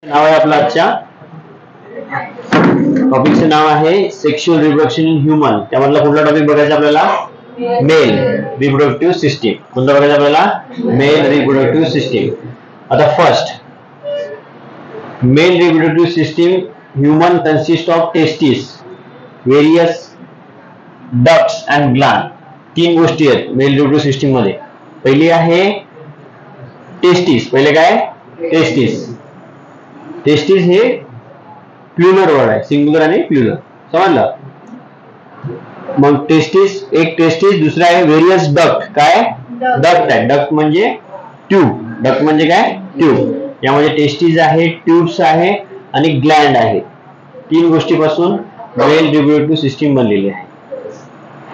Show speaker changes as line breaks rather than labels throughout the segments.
नाव आहे आपलं आजच्या टॉपिकचं नाव आहे सेक्शुअल रिप्रोडक्शन इन ह्यूमन. त्यामधला कुठला टॉपिक बघायचा आपल्याला? Male reproductive system. कोणता बघायचा आपल्याला? Male reproductive system. आता first, male reproductive system human consist of testis, various ducts and gland. तीन गोष्टी आहेत मेल रिप्रोडक्टिव्ह सिस्टीम मध्ये. पहिली आहे टेस्टिस. पहिले काय? टेस्टिस. टेस्टिस हे प्लुरल वर्ड आहे, सिंग्युलर आणि प्लुरल. समजलं? मग टेस्टिस, एक टेस्टिस. दुसरा आहे व्हेरियस डक्ट. काय? डक्ट आहे. डक्ट म्हणजे ट्यूब. डक्ट म्हणजे काय? ट्यूब. यामध्ये टेस्टिस आहे, ट्यूब्स आहे आणि ग्लॅंड आहे. तीन गोष्टीपासून मेल रिप्रोडक्टिव्ह सिस्टीम बनलेली आहे.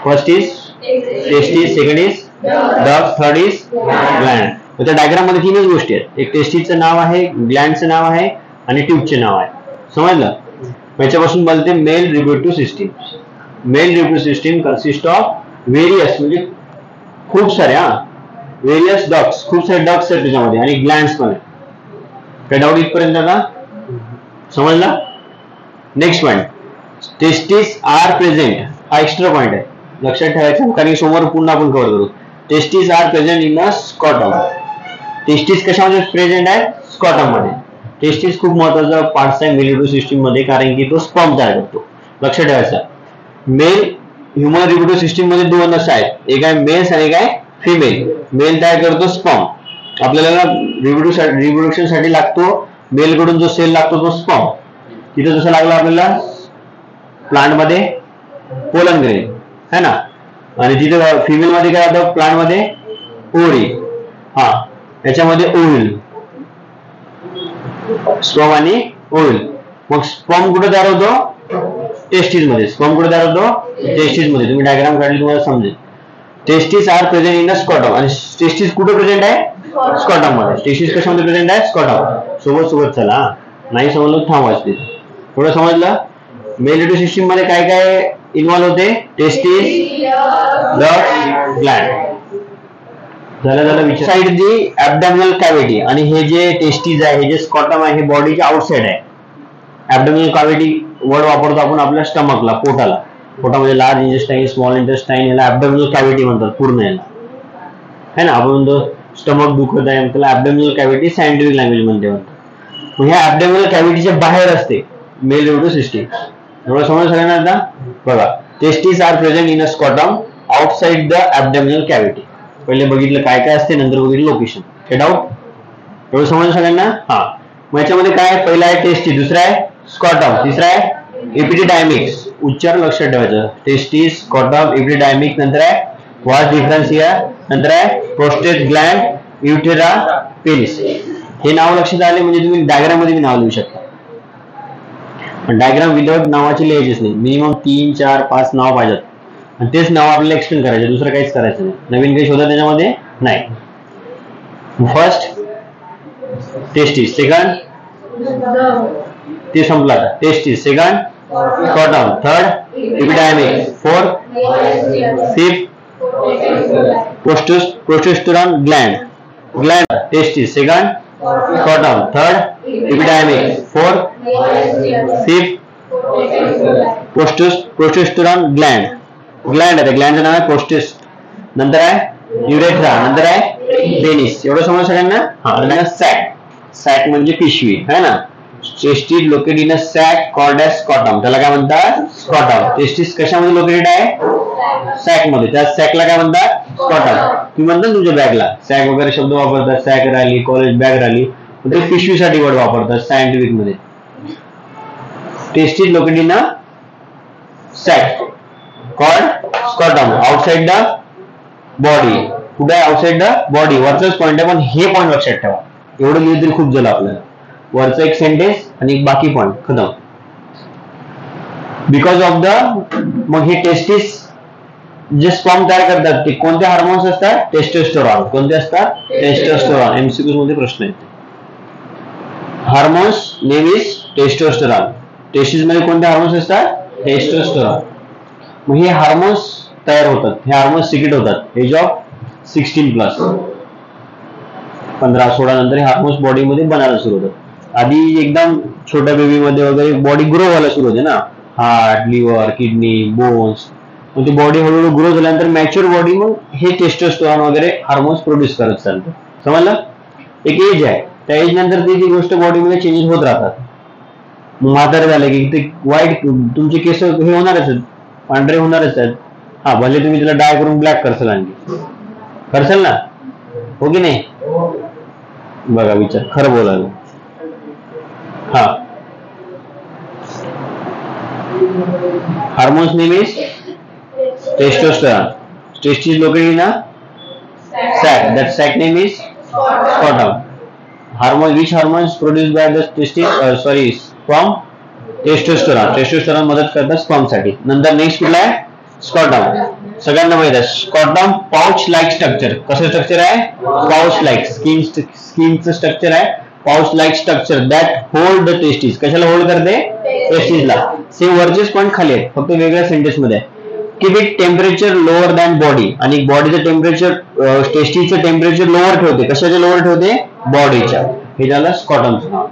First is testis, second is duct, third is gland. त्या डायग्राम मध्ये तीनच गोष्टी आहेत. एक टेस्टिसचं नाव आहे, ग्लॅंडचं नाव आहे आणि ट्यूबचे नाव आहे. समजलं? याच्यापासून बनते mail reproductive system. Mail reproductive system consist of various म्हणजे खूप सारे व्हेरियस डक्ट्स, खूप सारे डक्ट्स आहेत त्याच्यामध्ये आणि ग्लॅंड्स पण आहेत. काय डाऊट इथपर्यंत आता? समजला? Next point, testis are present. हा एक्स्ट्रा पॉइंट आहे, लक्षात ठेवायचा, कारण समोर पुन्हा आपण कव्हर करू. Testis are present in a scrotum. Testis कशामध्ये प्रेझेंट आहे? स्कॉटम मध्ये. टेस्टिस खूप महत्वाचा पार्ट आहे मेल रिप्रोडक्टिव्ह सिस्टीम मध्ये, कारण की तो स्पर्म तयार करतो. लक्षात ठेवायचा. मेल ह्यूमन रिप्रोडक्टिव्ह सिस्टीम मध्ये दोन असं आहेत, एक आहे मेल्स आणि एक आहे फिमेल. मेल तयार करतो स्पर्म. आपल्याला रिप्रोडक्शन साठी लागतो मेल कडून जो सेल लागतो तो स्पर्म. तिथे जसं लागला आपल्याला प्लांट मध्ये पोलन ग्रेन है ना, आणि तिथे फिमेल मध्ये काय होतं? प्लांट मध्ये ओरी. याच्यामध्ये ओव्हिल, स्पर्म आणि ओव्हिल. मग स्पर्म कुठे तयार होतो? टेस्टिस मध्ये. स्पर्म कुठे तयार होतो? टेस्टिस मध्ये. तुम्ही डायग्राम काढली तुम्हाला समजेल. Testis are present in a scrotum. आणि टेस्टिस कुठे प्रेझेंट आहे? स्कॉटम मध्ये. टेस्टिस कशामध्ये प्रेझेंट आहे? स्कॉटम. सोबत सोबत चला, नाही समजलं थांबवायचं. थोडं समजलं? मेल रिप्रोडक्टिव्ह सिस्टीम मध्ये काय काय इन्व्हॉल्व होते? Testis, duct, gland. झालं विचार. साइड जी ऍब्डोमिनल कॅव्हिटी, आणि हे जे टेस्टिस आहे, हे जे स्कॉटम आहे, हे बॉडीच्या आउटसाइड आहे. ऍब्डोमिनल कॅव्हिटी वर्ड वापरतो आपण आपल्या स्टमकला, पोटाला. पोटामध्ये लार्ज इंटेस्टाईन, स्मॉल इंटेस्टाईन, याला ऍब्डोमिनल कॅव्हिटी म्हणतात पूर्ण याला, है ना. आपण म्हणतो स्टमक दुखत आहे, त्याला ऍब्डोमिनल कॅव्हिटी सायंटिफिक लँग्वेज मध्ये म्हणतात. मग ह्या ऍब्डोमिनल कॅव्हिटीच्या बाहेर असते मेल रिप्रोडक्टिव्ह सिस्टीम. एवढं समज सगळ्यांना आता? बघा, testis are present in a scrotum outside the abdominal cavity. पहिले बघितलं काय काय असते, नंतर बघितलं लोकेशन. हे डाऊट? एवढं समजलं सगळ्यांना? मग याच्यामध्ये काय? पहिला आहे टेस्टिस, दुसरा आहे स्कॉटम, तिसरा आहे एपिडिडायमिक्स. उच्चार लक्षात ठेवायचं. Testis, scrotum, epididymis. नंतर आहे व्हॉट डिफरन्स हियर. नंतर आहे प्रोस्टेट, ग्लॅंड, युटेरा, पेनिस. हे नाव लक्षात आले म्हणजे तुम्ही डायग्राम मध्ये नाव लिहू शकता. पण डायग्राम विदाउट नावाची लिहायचीच नाही. मिनिमम 3, 4, 5 नाव पाहिजेत, आणि तेच नाव आपल्याला एक्सप्लेन करायचे, दुसरं काहीच करायचं नाही. नवीन काही शोधा त्याच्यामध्ये नाही. फर्स्ट टेस्टिस, सेकंड ते संपला आता. Testis, second scrotum, third epididymis, fourth, fifth prostate gland. Gland, testis, second scrotum, third epididymis, fourth, fifth prostate gland. Gland आहे, ग्लॅंडचं नाव आहे प्रोस्टेस्ट. नंतर आहे युरेथ्रा, नंतर आहे पेनिस. एवढं समज सगळ्यांना? सॅक. सॅक म्हणजे पिशवी, है ना. Testis located in a sac called as scrotum. त्याला काय म्हणतात? स्कॉटम. टेस्टिस कशामध्ये लोकेटेड आहे? सॅक मध्ये. त्या सॅकला काय म्हणतात? स्कॉटम. तुम्ही म्हणता तुमच्या बॅगला सॅक वगैरे शब्द वापरतात, सॅक राहिली, कॉलेज बॅग राहिली, ते पिशवीसाठी वर्ड वापरतात सायंटिफिक मध्ये. Testis located in a sac called scrotum outside the body. कुठे आहे? Outside the body. वरचाच पॉईंट आहे, पण हे पॉईंट लक्षात ठेवा. एवढं लिहिलं तरी खूप झालं आपल्याला. वरचा एक सेंटेन्स आणि एक बाकी पॉईंट खतम. बिकॉज ऑफ द, मग हे टेस्टिस जे स्पर्म तयार करतात ते कोणते हार्मोन्स असतात? टेस्टोस्टेरॉन. कोणते असतात? टेस्टोस्टेरॉन. एमसीक्यूज मध्ये प्रश्न येते. Hormones name is testosterone. Testis मध्ये कोणते हार्मोन्स असतात? टेस्टोस्टेरॉन. मग हे हार्मोन्स तयार होतात, हे हार्मोन्स सिक्रेट होतात एज ऑफ 16+. 15-16 नंतर हे हार्मोन्स बॉडीमध्ये बनायला सुरू होतात. आधी एकदम छोट्या बेबी मध्ये वगैरे बॉडी ग्रो व्हायला सुरू होते ना, हार्ट, लिव्हर, किडनी, बोन्स. मग ती बॉडी हळूहळू ग्रो झाल्यानंतर मॅच्युअर बॉडी मग हे टेस्टोस्टेरॉन वगैरे हार्मोन्स प्रोड्यूस करत चालते. समजलं? एक एज आहे, त्या एज नंतर ती गोष्ट बॉडीमध्ये चेंजेस होत राहतात. म्हातारे झाले की ते वाईट तुमचे केस हे होणारच आहेत, पांढरे होणारच आहेत. हा, भले तुम्ही त्याला डाय करून ब्लॅक करसाल, आणखी करसाल ना, हो की नाही? बघा विचार, खरं बोलायला. हा, hormones name is testosterone. Testis located in sac. That sac name is scrotum. Which hormones produced by the testis? Sperm. Testosterone. Testosterone मदत करतात स्पर्म साठी. नंतर नेक्स्ट कुठला आहे? स्कॉटम. सगळ्यांना माहित आहे स्कॉटम पाउच लाईक स्ट्रक्चर. कसं स्ट्रक्चर आहे? Pouch like. स्किनचं स्ट्रक्चर आहे pouch like structure that hold the testis. कशाला होल्ड करते? टेस्टिसला. सेम वरचेच पॉईंट खाली आहेत, फक्त वेगळ्या सेंटेन्स मध्ये आहे. Keep it temperature lower than body. आणि बॉडीचं टेम्परेचर, टेस्टिसचं टेम्परेचर लोअर ठेवते. कशाचे लोअर ठेवते? बॉडीच्या. हे झालं स्कॉटमचं नाव.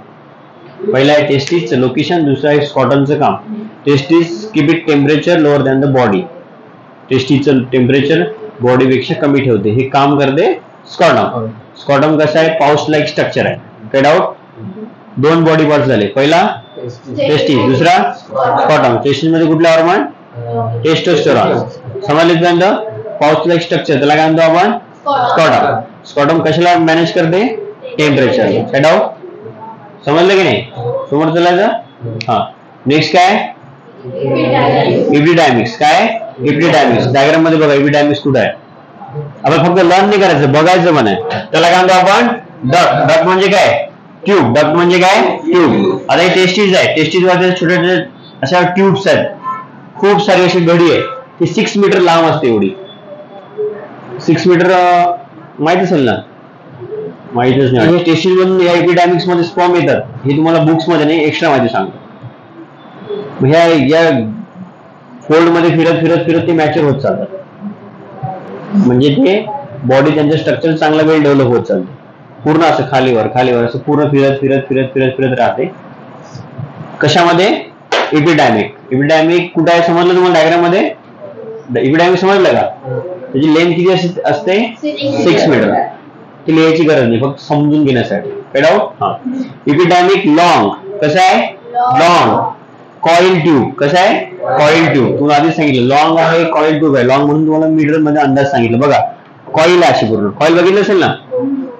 पहिला आहे टेस्टिसचं लोकेशन, दुसरं आहे स्कॉटमचं काम. Testis keep it temperature lower than the body. टेस्टिसचं टेम्परेचर बॉडीपेक्षा कमी ठेवते, हे काम करते स्कॉटम. स्कॉटम कसं आहे? पाउच लाईक स्ट्रक्चर आहे. काय डाऊट? दोन बॉडी पार्ट झाले. पहिला टेस्टिस, दुसरा स्कॉटम. टेस्टिस मध्ये कुठला हॉर्मोन? टेस्टोस्टेरॉन. समजले? पाउच लाईक स्ट्रक्चर, त्याला काय म्हणतो आपण? स्कॉटम. स्कॉटम कशाला मॅनेज करते? टेम्परेचर. काय डाऊट? समजलं की नाही? समोर चालायचं. हा, नेक्स्ट काय? एपिडायमिक्स. काय? एपिडायमिक्स. डायग्राम मध्ये बघा एपिडायमिक्स कुठे आहे. आपण फक्त लर्न नाही करायचं, बघायचं पण आहे. त्याला काय म्हणतो आपण? डक्ट. डक्ट म्हणजे काय? ट्यूब. डक्ट म्हणजे काय? ट्यूब. आता हे टेस्टिस आहे. टेस्टिस मध्ये छोटे छोटे अशा ट्यूब्स आहेत, खूप सारी अशी घडी आहे. ती 6 मीटर लांब असते. एवढी 6 मीटर माहित असेल ना? माहितच नाही. टेस्टिस मधून या एपिडायमिक्स मध्ये स्पर्म येतात. हे तुम्हाला बुक्स मध्ये नाही, एक्स्ट्रा माहिती सांगतो. या फोल्ड मध्ये फिरत फिरत फिरत ते मॅच्युअर होत चालतात. म्हणजे ते बॉडी त्यांचं स्ट्रक्चर चांगला वेल डेव्हलप होत चालतं. पूर्ण असं खालीवर खालीवर असं पूर्ण फिरत फिरत फिरत फिरत फिरत राहते. कशामध्ये? एपिडायमिक. एपिडायमिक कुठे आहे समजलं तुम्हाला डायग्राम मध्ये? एपिडायमिक समजलं का? त्याची लेंथ किती असते? 6 मीटर. ती लिहायची गरज नाही, फक्त समजून घेण्यासाठी. काय डाऊट? हा. एपिडायमिक लॉंग. कसं आहे? लॉंग. Coil tube. कसं आहे? Coil tube. तुम्हाला आधीच सांगितलं लॉंग आहे, कॉइल ट्यूब आहे. लॉंग म्हणून तुम्हाला मीटर मध्ये अंदाज सांगितलं. बघा कॉइल आहे अशी पूर्ण. कॉइल बघितलं असेल ना,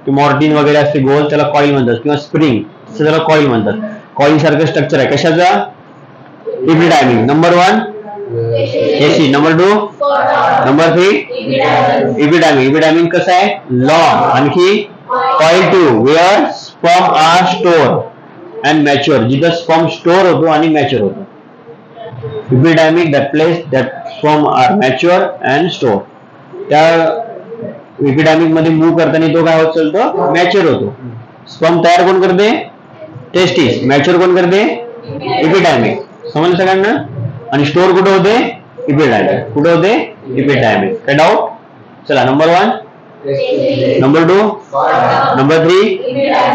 की मॉर्टिन वगैरे असते गोल, त्याला कॉइल म्हणतात, किंवा स्प्रिंग त्याला कॉइल म्हणतात. कॉइल सारखं स्ट्रक्चर आहे. कशाचा? एपिडायमिक. नंबर 1 एसी. Number 2 number 3 epididymis. एपिडायमिक कसं आहे? लॉंग. आणखी coil tube where sperm are store and mature. जिथं स्पर्म स्टोर होतो आणि मॅच्युअर होतो. Epididymis that place that sperm are mature and store. त्या एपिडायमिक मध्ये मूव्ह करताना तो काय होत चालतो? मॅच्युअर होतो. स्पर्म तयार कोण करते? टेस्टिस. मॅच्युअर कोण करते? एपिडायमिक. समजलं सगळ्यांना? आणि स्टोर कुठे होते? एपिडायमिक. कुठे होते? एपिडायमिक. काय डाऊट? चला, नंबर 1 नंबर 2 नंबर 3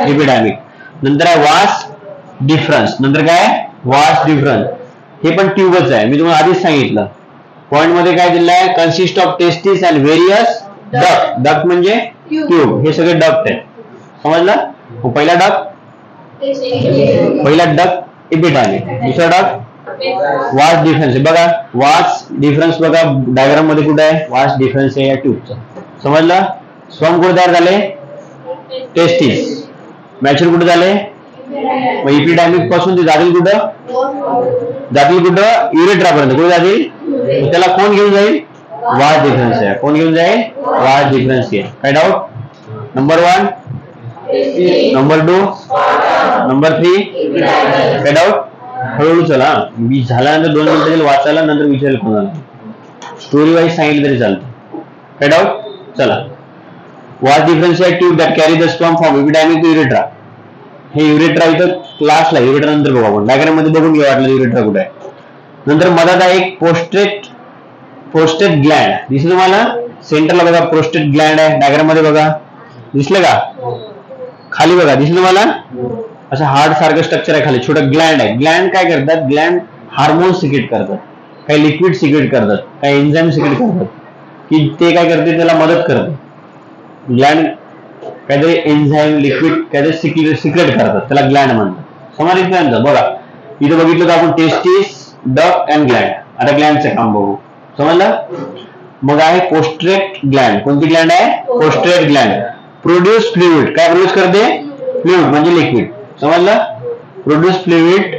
एपिडायमिक. नंतर आहे वास डिफरन्स. नंतर काय? वास डिफरन्स. हे पण ट्यूबच आहे. मी तुम्हाला आधीच सांगितलं. पॉइंट मध्ये काय दिलं आहे? Consist of testis and various duct. Duct म्हणजे ट्यूब. हे सगळे डक्ट आहेत. समजलं? पहिला डक्ट एपिडायमिक. दुसरा डक्ट वास डिफरन्स. बघा वास डिफरन्स बघा डायग्राम मध्ये कुठे आहे? वास डिफरन्स आहे या ट्यूबचा. समजलं? स्पर्म कुठे तयार झाले? टेस्टिस. मॅच्युअर कुठे झाले? मग एपिडायमिक पासून ते जातील कुठं? जातील कुठं? युरेट्रापर्यंत. कुठे जातील? त्याला कोण घेऊन जाईल? वास डिफरन्स आहे. कोण घेऊन जाईल? वास डिफरन्स आहे. काय डाऊट? नंबर 1 नंबर 2 नंबर 3 काय डाऊट? हळूहळू चला. मी झाल्यानंतर 2 मिनिटं वाचायला, नंतर विचारेल कोणाला. स्टोरी वाईज सांगितलं तरी चालतं. काय डाऊट? चला. वास डिफरन्स आहे tube that carry the sperm from epididymis to urethra. हे युरेट्रा इथं क्लासला, युरेट्रा नंतर बघू आपण. डायग्राम मध्ये बघून घ्या वाटलं युरेट्रा कुठे आहे. नंतर मधात आहे एक प्रोस्टेट ग्लँड. दिसलं तुम्हाला? सेंटरला बघा प्रोस्टेट ग्लँड आहे. डायग्राम मध्ये बघा. दिसलं का? खाली बघा. दिसलं तुम्हाला? असं हार्ड सारखं स्ट्रक्चर आहे, खाली छोटं ग्लँड आहे. ग्लँड काय करतात, ग्लँड हार्मोन सिक्रेट करतात, काही लिक्विड सिक्रेट करतात, काही एन्झाईम सिक्रेट करतात, की ते काय करते, त्याला मदत करते. ग्लँड काहीतरी एन्झाईम लिक्विड काहीतरी सिक्रेट करतात, त्याला ग्लँड म्हणतात. समजलं बघा, इथं बघितलं तर आपण टेस्टिस, डक्ट अँड ग्लँड. आता ग्लँडचं काम बघू. समजलं. मग आहे पोस्ट्रेट ग्लँड. कोणती ग्लँड आहे, पोस्ट्रेट ग्लँड. प्रोड्यूस फ्लुइड, काय प्रोड्यूस करते, फ्लुइड म्हणजे लिक्विड. समजलं. Produce fluid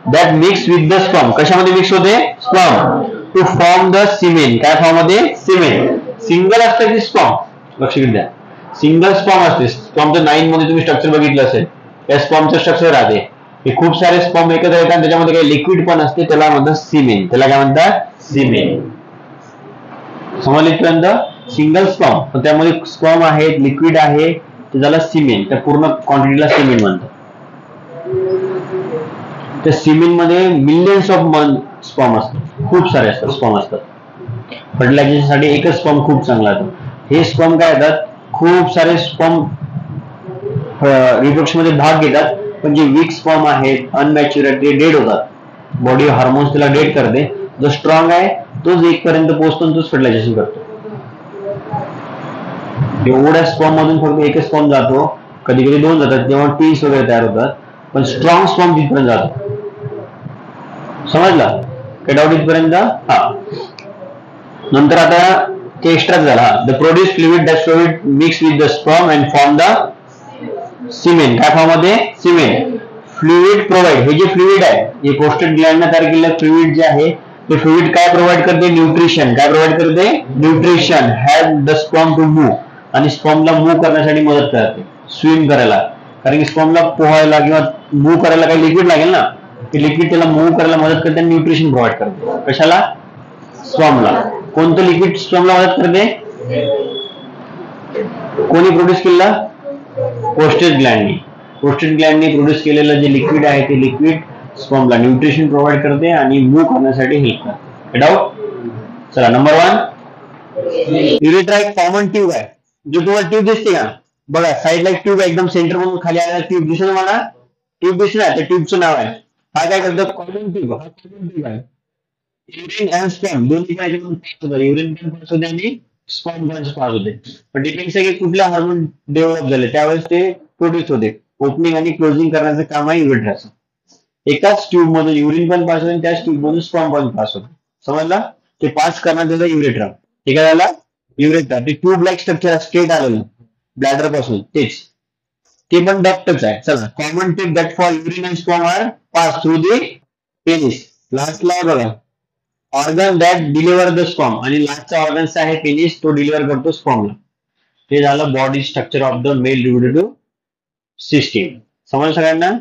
that mix with the sperm. कशामध्ये मिक्स होते, sperm. To form the semen. काय फॉर्म मध्ये, सिमेन. सिंगल असतं की स्पर्म, लक्ष द्या, सिंगल स्पर्म असते. स्पर्मचं 9 मध्ये तुम्ही स्ट्रक्चर बघितलं असेल, त्या स्पर्मचं स्ट्रक्चर राहते. हे खूप सारे स्पर्म एकत्र येतात, त्याच्यामध्ये काही लिक्विड पण असते, त्याला म्हणतात सिमेन. त्याला काय म्हणतात, सिमेन. समजलं. सिंगल स्पर्म, पण त्यामध्ये स्पर्म आहेत, लिक्विड आहे, ते झालं सिमेन. त्या पूर्ण क्वांटिटीला सिमेन म्हणतात. त्या सिमेन मध्ये मिलियन्स ऑफ स्पर्म असतात, खूप सारे असतात स्पर्म असतात. फर्टिलायझेशन साठी एकच स्पर्म खूप चांगला आहे. हे स्पर्म काय येतात, खूप सारे स्पर्म रिप्रोडक्शन मध्ये भाग घेतात, पण जे वीक स्पर्म आहेत, अनमॅच्युअर, ते डेड होतात. बॉडी हार्मोन्स त्याला डेड करते. जो स्ट्रॉंग आहे तोच एक पर्यंत पोहोचतो, तोच फर्टिलायझेशन करतो. एवढ्या स्पर्म मधून फक्त एकच स्पर्म जातो, कधी कधी 2 जातात, तेव्हा ट्विन्स वगैरे तयार होतात, पण स्ट्रॉंग स्पर्म तिथपर्यंत जातो. समजला, काय डाऊट इथपर्यंत. हा, नंतर आता ते एक्स्ट्रा झाला. The produce fluid that fluid mix with the sperm and form the semen. काय फॉर्म मध्ये, सिमेन. Fluid provide. हे जे फ्लुइड आहे, हे पोस्टेड ग्लँडने तयार केलेलं फ्लुइड जे आहे, ते फ्लुइड काय प्रोव्हाइड करते, न्यूट्रिशन. काय प्रोव्हाइड करते, nutrition. Has the sperm to move. आणि स्पर्मला मूव्ह करण्यासाठी मदत करते, स्विम करायला. कारण की स्पर्मला पोहायला किंवा मूव्ह करायला काही लिक्विड लागेल ना, ते लिक्विड त्याला मूव्ह करायला मदत करते आणि न्यूट्रिशन प्रोव्हाइड करते. कशाला, स्पर्मला. कोणतं लिक्विड स्पर्मला मदत करते, कोणी प्रोड्यूस केलेला, पोस्टेड ग्लँडनी. पोस्टेड ग्लँडनी प्रोड्यूस केलेलं जे लिक्विड आहे, ते लिक्विड स्पर्मला न्यूट्रिशन प्रोव्हाइड करते आणि मूव्ह करण्यासाठी हेल्प करते. डाऊट. चला, नंबर 1, युरेट्रा एक कॉमन ट्यूब आहे. जो तुम्हाला ट्यूब दिसते का, बघा साईडला एक ट्यूब आहे, एकदम सेंटर म्हणून खाली आलेला ट्यूब दिसतो तुम्हाला, ट्यूब दिसला, त्या ट्यूबचं नाव आहे. हा काय करतो, कॉमन ट्यूब. हा कॉमन ट्यूब आहे. युरिन अँड स्पर्म दोन्ही काय पास होतात, युरिन पण पास होते आणि स्पर्म पण पास होते. पण डिपेंड्स आहे की कुठल्या हार्मोन डेव्हलप झाले, त्यावेळेस ते प्रोड्यूस होते. ओपनिंग आणि क्लोजिंग करण्याचं काम आहे युरेट्राचं. एकाच ट्यूब मधून युरिन पण पास होते आणि त्याच ट्यूब मधून स्पर्म पण पास होते. समजला. ते पास करण्याचं युरेट्रा. हे काय झाला, युरेट्रा. ते ट्यूब लाईक स्ट्रक्चर स्ट्रेट आलेलं ब्लॅडर पासून, तेच ते पण डक्टच आहे. चला, common tube that for urine and sperm are pass through the penis. लास्टला आहे बघा, organ that deliver the sperm. आणि लास्टचा ऑर्गन्स आहे पेनिस, तो डिलिव्हर करतो स्पर्मला. ते झालं body structure of the male reproductive system. समज सगळ्यांना.